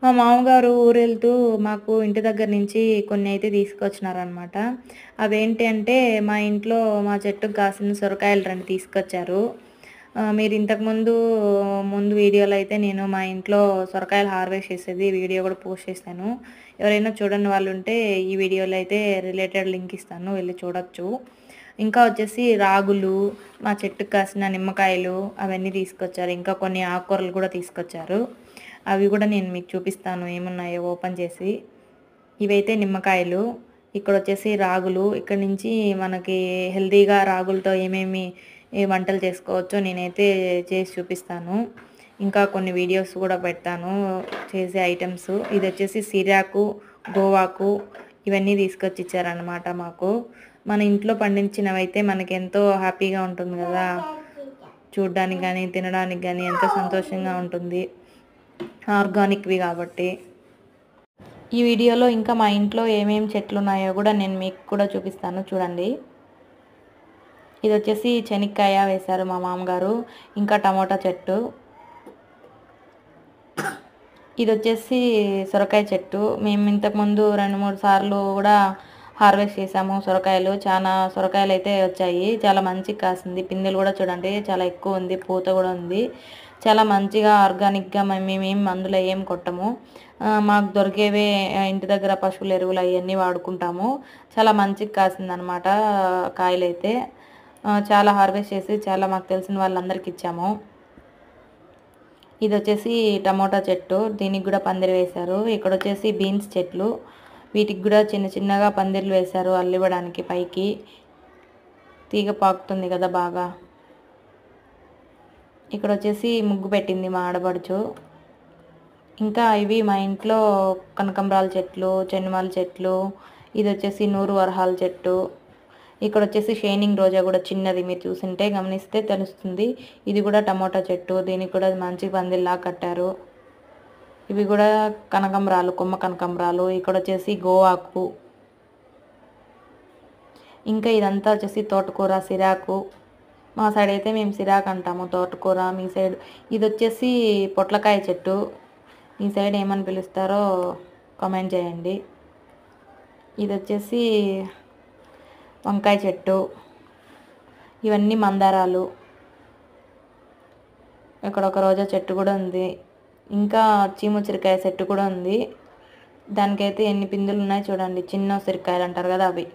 మా మామగారు ఊరెళ్తూ మాకు ఇంటి దగ్గర నుంచి కొన్ని అయితే తీసుకొచ్చినారనమాట. అవేంటి అంటే మా ఇంట్లో మా చెట్టుకి కాసిన సొరకాయలు 2 తీసుకొచ్చారు. మీరు ఇంతకుముందు ముందు వీడియోలో అయితే నేను మా ఇంట్లో సొరకాయలు హార్వెస్ట్ చేసేది వీడియో కూడా పోస్ట్ చేశాను. ఎవరైనా చూడని వాళ్ళుంటే ఈ వీడియోలో అయితే రిలేటెడ్ లింక్ ఇస్తాను, వెళ్లి చూడొచ్చు. ఇంకా వచ్చేసి రాగులు, మా చెట్టుకి కాసిన నిమ్మకాయలు అవన్నీ తీసుకొచ్చారు. ఇంకా కొన్ని ఆకుకూరలు కూడా తీసుకొచ్చారు. అవి కూడా నేను మీకు చూపిస్తాను ఏమున్నాయో ఓపెన్ చేసి. ఇవైతే నిమ్మకాయలు, ఇక్కడొచ్చేసి రాగులు. ఇక్కడి నుంచి మనకి హెల్తీగా రాగులతో ఏమేమి వంటలు చేసుకోవచ్చో నేనైతే చేసి చూపిస్తాను. ఇంకా కొన్ని వీడియోస్ కూడా పెడతాను చేసే ఐటెమ్స్. ఇదొచ్చేసి సిరాకు, గోవాకు ఇవన్నీ తీసుకొచ్చి ఇచ్చారనమాట మాకు. మన ఇంట్లో పండించినవైతే మనకెంతో హ్యాపీగా ఉంటుంది కదా! చూడ్డానికి గానీ, తినడానికి గానీ ఎంతో సంతోషంగా ఉంటుంది. ఆర్గానిక్‌వి కాబట్టి. ఈ వీడియోలో ఇంకా మా ఇంట్లో ఏమేమి చెట్లున్నాయో కూడా నేను మీకు కూడా చూపిస్తాను చూడండి. ఇదొచ్చేసి చెనిక్కాయ వేశారు మా మామగారు. ఇంకా టమోటా చెట్టు. ఇదొచ్చేసి సొరకాయ చెట్టు. మేము ఇంతకుముందు 2, 3 సార్లు కూడా హార్వెస్ట్ చేసాము సొరకాయలు. చాలా సొరకాయలైతే వచ్చాయి. చాలా మంచిగా కాసింది. పిందెలు కూడా చూడండి చాలా ఎక్కువ ఉంది. పూత కూడా ఉంది. చాలా మంచిగా ఆర్గానిక్‌గా మేమేం మందులు ఏం కొట్టము. మాకు దొరికేవే ఇంటి దగ్గర పశువుల ఎరువులు అయన్నీ వాడుకుంటాము. చాలా మంచిగా కాసిందనమాట కాయలైతే. చాలా హార్వెస్ట్ చేసి చాలా మాకు తెలిసిన వాళ్ళందరికీ ఇచ్చాము. ఇదొచ్చేసి టమోటా చెట్టు. దీనికి కూడా పందిరి వేశారు. ఇక్కడొచ్చేసి బీన్స్ చెట్లు. వీటికి కూడా చిన్న చిన్నగా పందిర్లు వేశారు అల్లివ్వడానికి పైకి. తీగ పాకుతుంది కదా బాగా. ఇక్కడొచ్చేసి ముగ్గు పెట్టింది మా ఆడపడుచు. ఇంకా ఇవి మా ఇంట్లో కనకంబరాల చెట్లు, చెండుమల్లి చెట్లు. ఇదొచ్చేసి నూరు వరహాల చెట్టు. ఇక్కడొచ్చేసి షైనింగ్ రోజా కూడా చిన్నది, మీరు చూసుంటే గమనిస్తే తెలుస్తుంది. ఇది కూడా టమోటా చెట్టు. దీనికి కూడా మంచి పందిరిలా కట్టారు. ఇవి కూడా కనకంబరాలు, కొమ్మ కనకంబరాలు. ఇక్కడొచ్చేసి గోవాకు. ఇంకా ఇదంతా వచ్చేసి తోటకూర, సిరాకు. మా సైడ్ అయితే మేము సిరాకు అంటాము, తోటకూర మీ సైడ్. ఇదొచ్చేసి పొట్లకాయ చెట్టు. మీ సైడ్ ఏమని పిలుస్తారో కామెంట్ చేయండి. ఇదొచ్చేసి వంకాయ చెట్టు. ఇవన్నీ మందారాలు. ఇక్కడ ఒక రోజా చెట్టు కూడా ఉంది. ఇంకా చీముచిరికాయ చెట్టు కూడా ఉంది. దానికైతే ఎన్ని పిందులు ఉన్నాయో చూడండి. చిన్న ఉసిరికాయలు అంటారు కదా అవి.